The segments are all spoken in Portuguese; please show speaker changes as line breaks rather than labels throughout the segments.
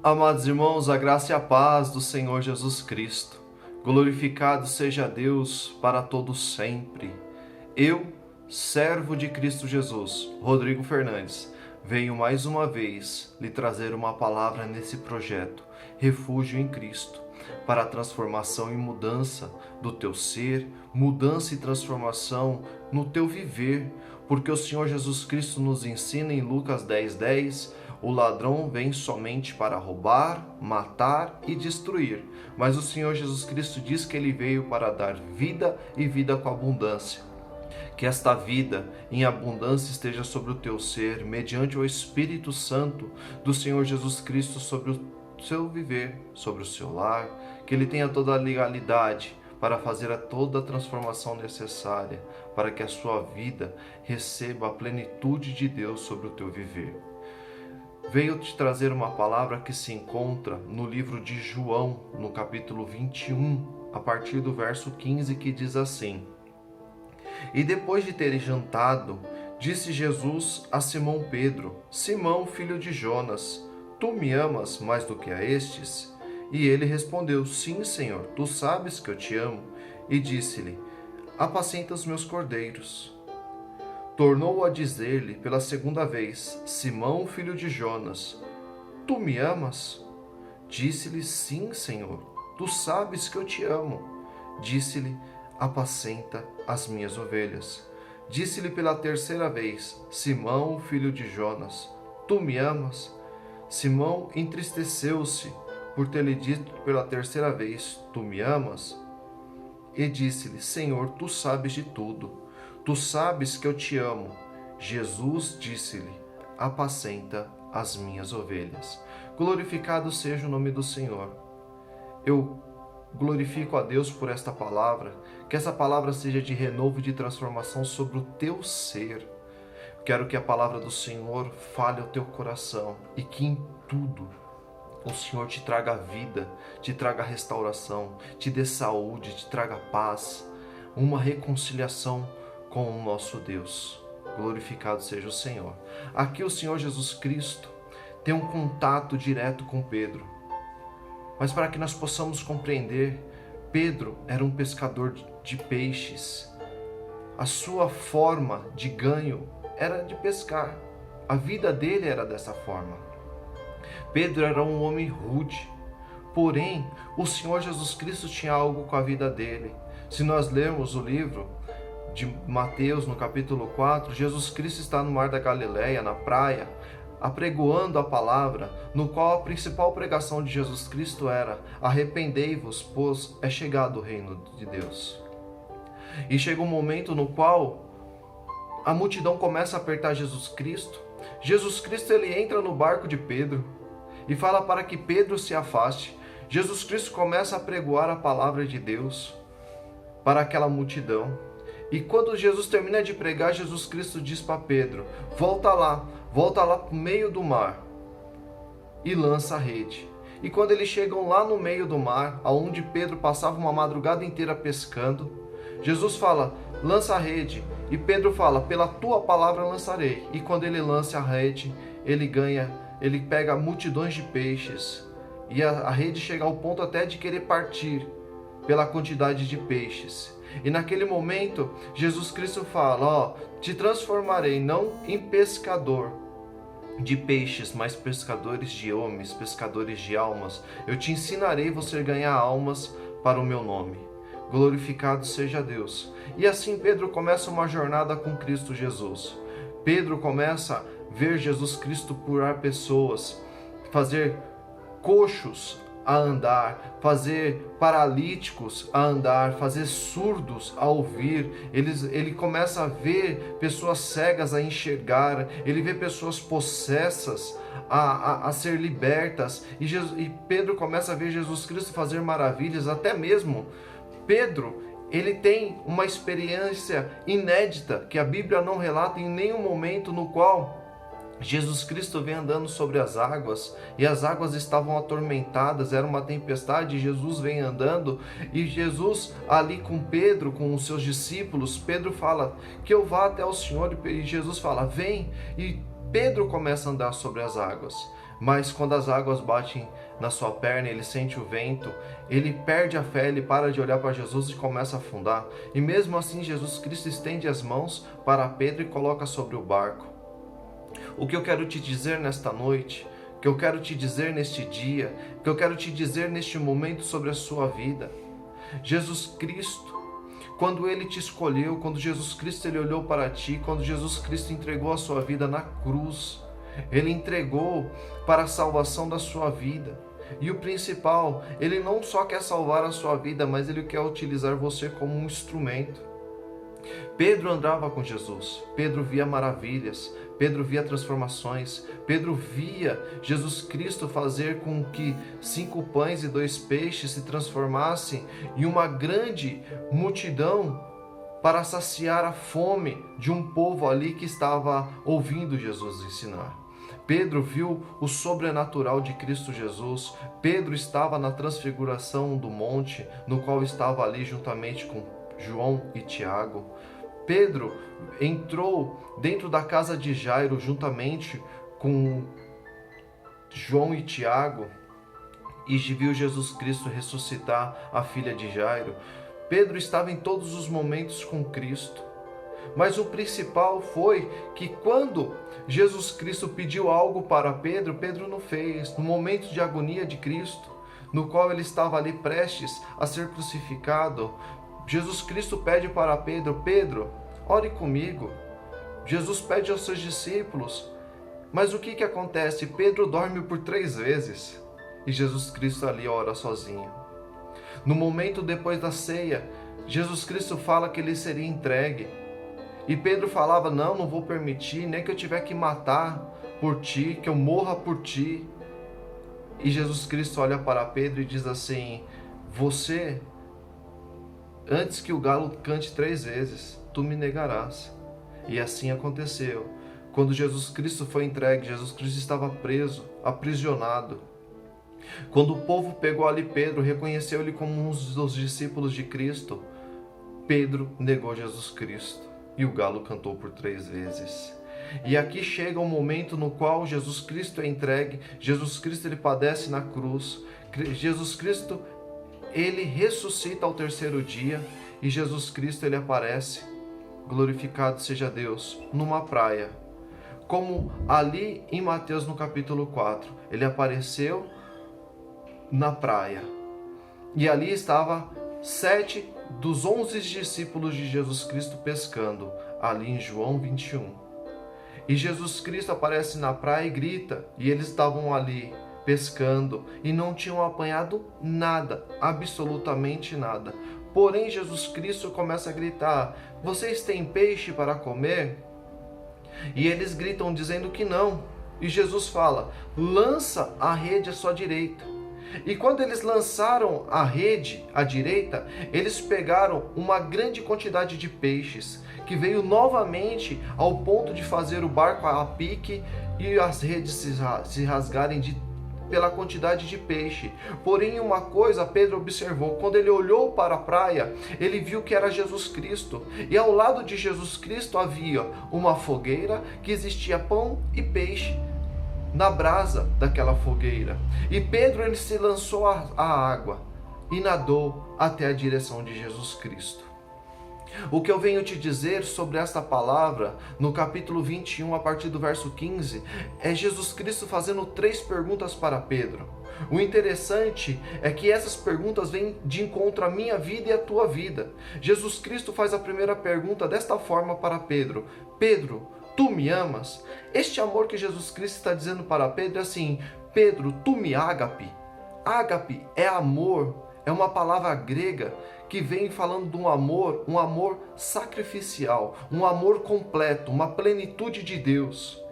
Amados irmãos, a graça e a paz do Senhor Jesus Cristo. Glorificado seja Deus para todos sempre. Eu, servo de Cristo Jesus, Rodrigo Fernandes, venho mais uma vez lhe trazer uma palavra nesse projeto, Refúgio em Cristo, para a transformação e mudança do teu ser, mudança e transformação no teu viver, porque o Senhor Jesus Cristo nos ensina em Lucas 10:10, o ladrão vem somente para roubar, matar e destruir, mas o Senhor Jesus Cristo diz que ele veio para dar vida e vida com abundância. Que esta vida em abundância esteja sobre o teu ser, mediante o Espírito Santo do Senhor Jesus Cristo sobre o seu viver, sobre o seu lar, que ele tenha toda a legalidade para fazer toda a transformação necessária, para que a sua vida receba a plenitude de Deus sobre o teu viver. Veio te trazer uma palavra que se encontra no livro de João, no capítulo 21, a partir do verso 15, que diz assim: E depois de terem jantado, disse Jesus a Simão Pedro: Simão, filho de Jonas, tu me amas mais do que a estes? E ele respondeu: Sim, Senhor, tu sabes que eu te amo. E disse-lhe: Apacenta os meus cordeiros. Tornou a dizer-lhe pela segunda vez: Simão, filho de Jonas, tu me amas? Disse-lhe: Sim, Senhor, tu sabes que eu te amo. Disse-lhe: Apacenta as minhas ovelhas. Disse-lhe pela terceira vez: Simão, filho de Jonas, tu me amas? Simão entristeceu-se por ter lhe dito pela terceira vez: Tu me amas? E disse-lhe: Senhor, tu sabes de tudo. Tu sabes que eu te amo. Jesus disse-lhe: Apacenta as minhas ovelhas. Glorificado seja o nome do Senhor. Eu glorifico a Deus por esta palavra, que essa palavra seja de renovo e de transformação sobre o teu ser. Quero que a palavra do Senhor fale ao teu coração e que em tudo o Senhor te traga vida, te traga restauração, te dê saúde, te traga paz, uma reconciliação com o nosso Deus. Glorificado seja o Senhor. Aqui o Senhor Jesus Cristo tem um contato direto com Pedro. Mas para que nós possamos compreender, Pedro era um pescador de peixes. A sua forma de ganho era de pescar. A vida dele era dessa forma. Pedro era um homem rude. Porém, o Senhor Jesus Cristo tinha algo com a vida dele. Se nós lermos o livro de Mateus, no capítulo 4, Jesus Cristo está no mar da Galileia, na praia, apregoando a palavra, no qual a principal pregação de Jesus Cristo era: arrependei-vos, pois é chegado o reino de Deus. E chega um momento no qual a multidão começa a apertar Jesus Cristo. Jesus Cristo ele entra no barco de Pedro e fala para que Pedro se afaste. Jesus Cristo começa a pregoar a palavra de Deus para aquela multidão. E quando Jesus termina de pregar, Jesus Cristo diz para Pedro: volta lá para o meio do mar e lança a rede. E quando eles chegam lá no meio do mar, aonde Pedro passava uma madrugada inteira pescando, Jesus fala: lança a rede. E Pedro fala: pela tua palavra lançarei. E quando ele lança a rede, ele pega multidões de peixes. E a rede chega ao ponto até de querer partir pela quantidade de peixes. E naquele momento, Jesus Cristo fala: te transformarei não em pescador de peixes, mas pescadores de homens, pescadores de almas. Eu te ensinarei você ganhar almas para o meu nome. Glorificado seja Deus. E assim Pedro começa uma jornada com Cristo Jesus. Pedro começa a ver Jesus Cristo curar pessoas, fazer coxos a andar, fazer paralíticos a andar, fazer surdos a ouvir. Ele começa a ver pessoas cegas a enxergar, ele vê pessoas possessas a ser libertas. E Pedro começa a ver Jesus Cristo fazer maravilhas. Até mesmo Pedro, ele tem uma experiência inédita que a Bíblia não relata em nenhum momento, no qual Jesus Cristo vem andando sobre as águas e as águas estavam atormentadas, era uma tempestade. Jesus vem andando e Jesus ali com Pedro, com os seus discípulos, Pedro fala que eu vá até o Senhor, e Jesus fala: vem. E Pedro começa a andar sobre as águas. Mas quando as águas batem na sua perna, ele sente o vento, ele perde a fé, ele para de olhar para Jesus e começa a afundar. E mesmo assim, Jesus Cristo estende as mãos para Pedro e coloca sobre o barco. O que eu quero te dizer nesta noite, o que eu quero te dizer neste dia, o que eu quero te dizer neste momento sobre a sua vida. Jesus Cristo, quando Ele te escolheu, quando Jesus Cristo Ele olhou para ti, quando Jesus Cristo entregou a sua vida na cruz, Ele entregou para a salvação da sua vida. E o principal, Ele não só quer salvar a sua vida, mas Ele quer utilizar você como um instrumento. Pedro andava com Jesus, Pedro via maravilhas, Pedro via transformações, Pedro via Jesus Cristo fazer com que 5 pães e 2 peixes se transformassem em uma grande multidão para saciar a fome de um povo ali que estava ouvindo Jesus ensinar. Pedro viu o sobrenatural de Cristo Jesus. Pedro estava na transfiguração do monte, no qual estava ali juntamente com João e Tiago. Pedro entrou dentro da casa de Jairo juntamente com João e Tiago e viu Jesus Cristo ressuscitar a filha de Jairo. Pedro estava em todos os momentos com Cristo. Mas o principal foi que quando Jesus Cristo pediu algo para Pedro, Pedro não fez. No momento de agonia de Cristo, no qual ele estava ali prestes a ser crucificado, Jesus Cristo pede para Pedro: Pedro, ore comigo. Jesus pede aos seus discípulos. Mas o que acontece? Pedro dorme por 3 vezes e Jesus Cristo ali ora sozinho. No momento depois da ceia, Jesus Cristo fala que ele seria entregue. E Pedro falava: não vou permitir, nem que eu tiver que matar por ti, que eu morra por ti. E Jesus Cristo olha para Pedro e diz assim: você, antes que o galo cante 3 vezes, tu me negarás. E assim aconteceu. Quando Jesus Cristo foi entregue, Jesus Cristo estava preso, aprisionado. Quando o povo pegou ali Pedro, reconheceu ele como um dos discípulos de Cristo, Pedro negou Jesus Cristo. E o galo cantou por 3 vezes. E aqui chega um momento no qual Jesus Cristo é entregue, Jesus Cristo ele padece na cruz, Jesus Cristo ele ressuscita ao 3º dia e Jesus Cristo ele aparece, glorificado seja Deus, numa praia. Como ali em Mateus no capítulo 4, ele apareceu na praia. E ali estava 7 dos 11 discípulos de Jesus Cristo pescando, ali em João 21. E Jesus Cristo aparece na praia e grita, e eles estavam ali pescando e não tinham apanhado nada, absolutamente nada. Porém, Jesus Cristo começa a gritar: vocês têm peixe para comer? E eles gritam dizendo que não. E Jesus fala: lança a rede à sua direita. E quando eles lançaram a rede à direita, eles pegaram uma grande quantidade de peixes, que veio novamente ao ponto de fazer o barco a pique e as redes se rasgarem pela quantidade de peixe. Porém, uma coisa Pedro observou: quando ele olhou para a praia, ele viu que era Jesus Cristo. E ao lado de Jesus Cristo havia uma fogueira que existia pão e peixe na brasa daquela fogueira. E Pedro ele se lançou à água e nadou até a direção de Jesus Cristo. O que eu venho te dizer sobre esta palavra, no capítulo 21, a partir do verso 15, é Jesus Cristo fazendo 3 perguntas para Pedro. O interessante é que essas perguntas vêm de encontro à minha vida e à tua vida. Jesus Cristo faz a primeira pergunta desta forma para Pedro: Pedro, tu me amas? Este amor que Jesus Cristo está dizendo para Pedro é assim: Pedro, tu me ágape? Ágape é amor, é uma palavra grega que vem falando de um amor sacrificial, um amor completo, uma plenitude de Deus.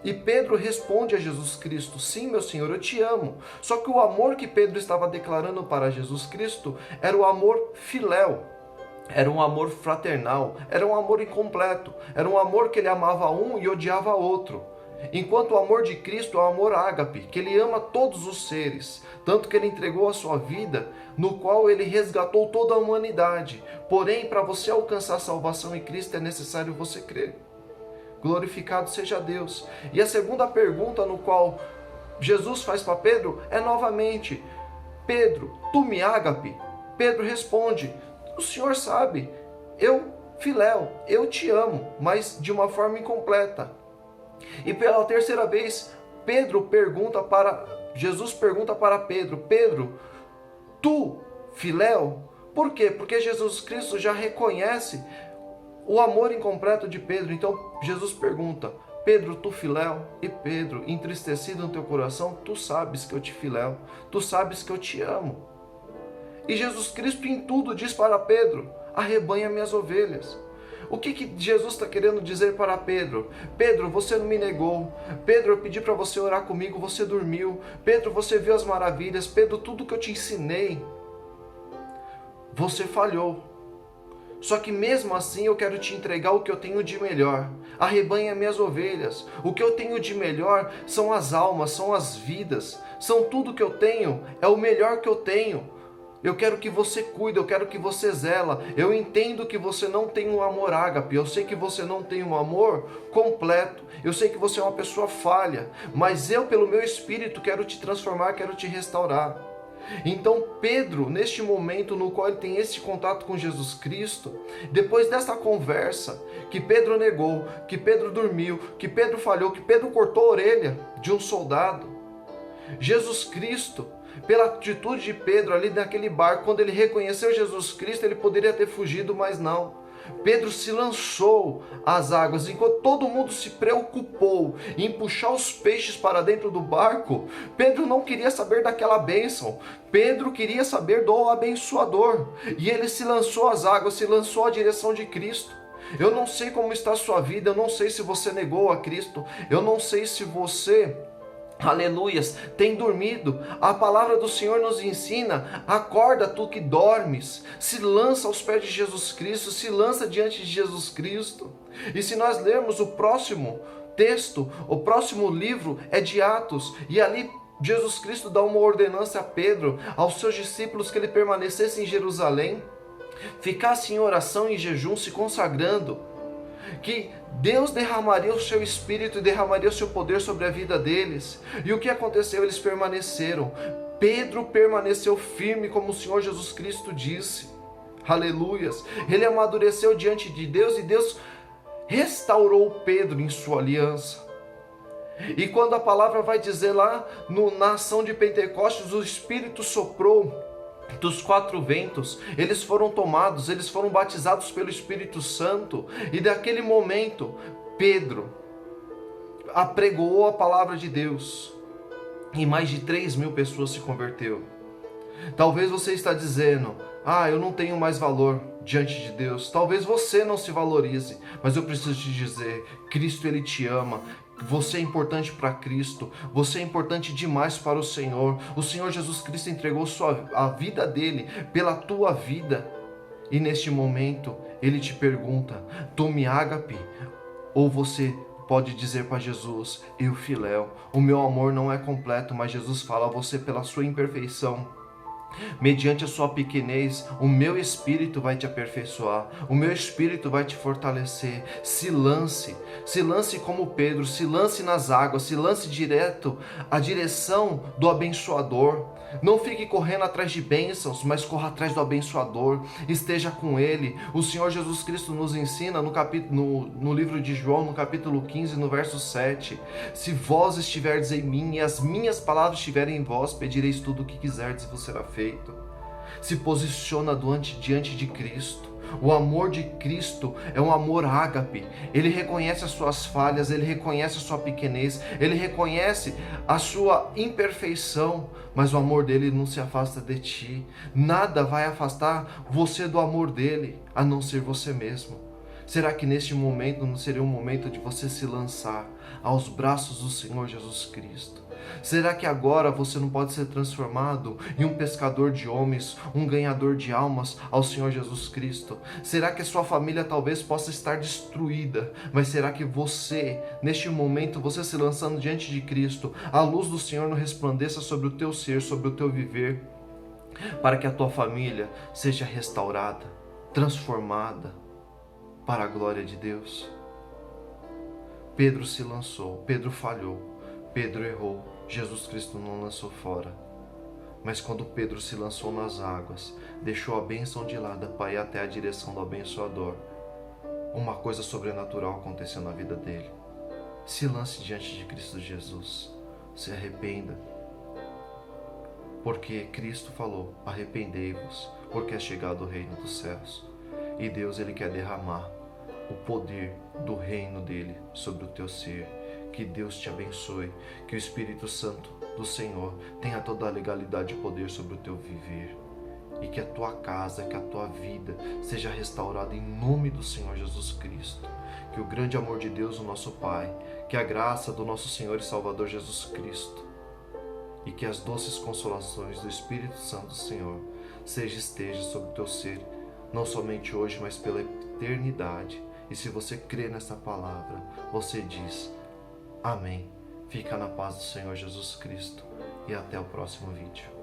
E Pedro responde a Jesus Cristo: sim, meu Senhor, eu te amo. Só que o amor que Pedro estava declarando para Jesus Cristo era o amor filéu. Era um amor fraternal, era um amor incompleto, era um amor que ele amava um e odiava outro. Enquanto o amor de Cristo é o amor ágape, que ele ama todos os seres, tanto que ele entregou a sua vida, no qual ele resgatou toda a humanidade. Porém, para você alcançar a salvação em Cristo é necessário você crer. Glorificado seja Deus. E a segunda pergunta no qual Jesus faz para Pedro é novamente: Pedro, tu me ágape? Pedro responde: o Senhor sabe, Filéu, eu te amo, mas de uma forma incompleta. E pela terceira vez, Jesus pergunta para Pedro: Pedro, tu, Filéu? Por quê? Porque Jesus Cristo já reconhece o amor incompleto de Pedro. Então Jesus pergunta: Pedro, tu filéu? E Pedro, entristecido no teu coração: tu sabes que eu te filéu, tu sabes que eu te amo. E Jesus Cristo em tudo diz para Pedro: arrebanha minhas ovelhas. O que Jesus está querendo dizer para Pedro? Pedro, você não me negou. Pedro, eu pedi para você orar comigo, você dormiu. Pedro, você viu as maravilhas. Pedro, tudo que eu te ensinei, você falhou. Só que mesmo assim eu quero te entregar o que eu tenho de melhor. Arrebanha minhas ovelhas. O que eu tenho de melhor são as almas, são as vidas. São tudo que eu tenho, é o melhor que eu tenho. Eu quero que você cuide, eu quero que você zela. Eu entendo que você não tem um amor ágape, eu sei que você não tem um amor completo. Eu sei que você é uma pessoa falha, mas eu, pelo meu Espírito, quero te transformar, quero te restaurar. Então Pedro, neste momento no qual ele tem esse contato com Jesus Cristo, depois dessa conversa, que Pedro negou, que Pedro dormiu, que Pedro falhou, que Pedro cortou a orelha de um soldado, Jesus Cristo, pela atitude de Pedro ali naquele barco, quando ele reconheceu Jesus Cristo, ele poderia ter fugido, mas não. Pedro se lançou às águas, enquanto todo mundo se preocupou em puxar os peixes para dentro do barco. Pedro não queria saber daquela bênção, Pedro queria saber do abençoador, e ele se lançou às águas, se lançou à direção de Cristo. Eu não sei como está a sua vida, eu não sei se você negou a Cristo, eu não sei se você, aleluias, tem dormido. A palavra do Senhor nos ensina: acorda tu que dormes, se lança aos pés de Jesus Cristo, se lança diante de Jesus Cristo. E se nós lermos o próximo texto, o próximo livro é de Atos, e ali Jesus Cristo dá uma ordenança a Pedro, aos seus discípulos, que ele permanecesse em Jerusalém, ficasse em oração e em jejum, se consagrando, que Deus derramaria o seu Espírito e derramaria o seu poder sobre a vida deles. E o que aconteceu? Eles permaneceram. Pedro permaneceu firme, como o Senhor Jesus Cristo disse. Aleluias. Ele amadureceu diante de Deus e Deus restaurou Pedro em sua aliança. E quando a palavra vai dizer lá na ação de Pentecostes, o Espírito soprou dos quatro ventos, eles foram tomados, eles foram batizados pelo Espírito Santo, e daquele momento Pedro apregoou a palavra de Deus, e mais de 3.000 pessoas se converteu. Talvez você está dizendo: eu não tenho mais valor diante de Deus. Talvez você não se valorize, mas eu preciso te dizer: Cristo, Ele te ama. Você é importante para Cristo, você é importante demais para o Senhor. O Senhor Jesus Cristo entregou a vida dele pela tua vida. E neste momento Ele te pergunta: tu me ágape? Ou você pode dizer para Jesus: eu filéu, o meu amor não é completo. Mas Jesus fala a você: pela sua imperfeição, mediante a sua pequenez, o meu Espírito vai te aperfeiçoar, o meu Espírito vai te fortalecer. Se lance como Pedro, se lance nas águas, se lance direto à direção do abençoador. Não fique correndo atrás de bênçãos, mas corra atrás do abençoador, esteja com ele. O Senhor Jesus Cristo nos ensina no livro de João, no capítulo 15, no verso 7, se vós estiverdes em mim e as minhas palavras estiverem em vós, pedireis tudo o que quiserdes e vos será feito. Se posiciona diante de Cristo. O amor de Cristo é um amor ágape. Ele reconhece as suas falhas, ele reconhece a sua pequenez, ele reconhece a sua imperfeição, mas o amor dele não se afasta de ti. Nada vai afastar você do amor dele, a não ser você mesmo. Será que neste momento não seria um momento de você se lançar aos braços do Senhor Jesus Cristo? Será que agora você não pode ser transformado em um pescador de homens, um ganhador de almas ao Senhor Jesus Cristo? Será que a sua família talvez possa estar destruída, mas será que você, neste momento, você se lançando diante de Cristo, a luz do Senhor não resplandeça sobre o teu ser, sobre o teu viver, para que a tua família seja restaurada, transformada para a glória de Deus? Pedro se lançou, Pedro falhou, Pedro errou. Jesus Cristo não lançou fora. Mas quando Pedro se lançou nas águas, deixou a bênção de lado para ir até a direção do abençoador, uma coisa sobrenatural aconteceu na vida dele. Se lance diante de Cristo Jesus. Se arrependa. Porque Cristo falou, arrependei-vos, porque é chegado o reino dos céus. E Deus, Ele quer derramar o poder do reino dele sobre o teu ser. Que Deus te abençoe, que o Espírito Santo do Senhor tenha toda a legalidade e poder sobre o teu viver. E que a tua casa, que a tua vida seja restaurada em nome do Senhor Jesus Cristo. Que o grande amor de Deus, o nosso Pai, que a graça do nosso Senhor e Salvador Jesus Cristo e que as doces consolações do Espírito Santo do Senhor esteja sobre o teu ser, não somente hoje, mas pela eternidade. E se você crê nessa palavra, você diz amém. Fica na paz do Senhor Jesus Cristo e até o próximo vídeo.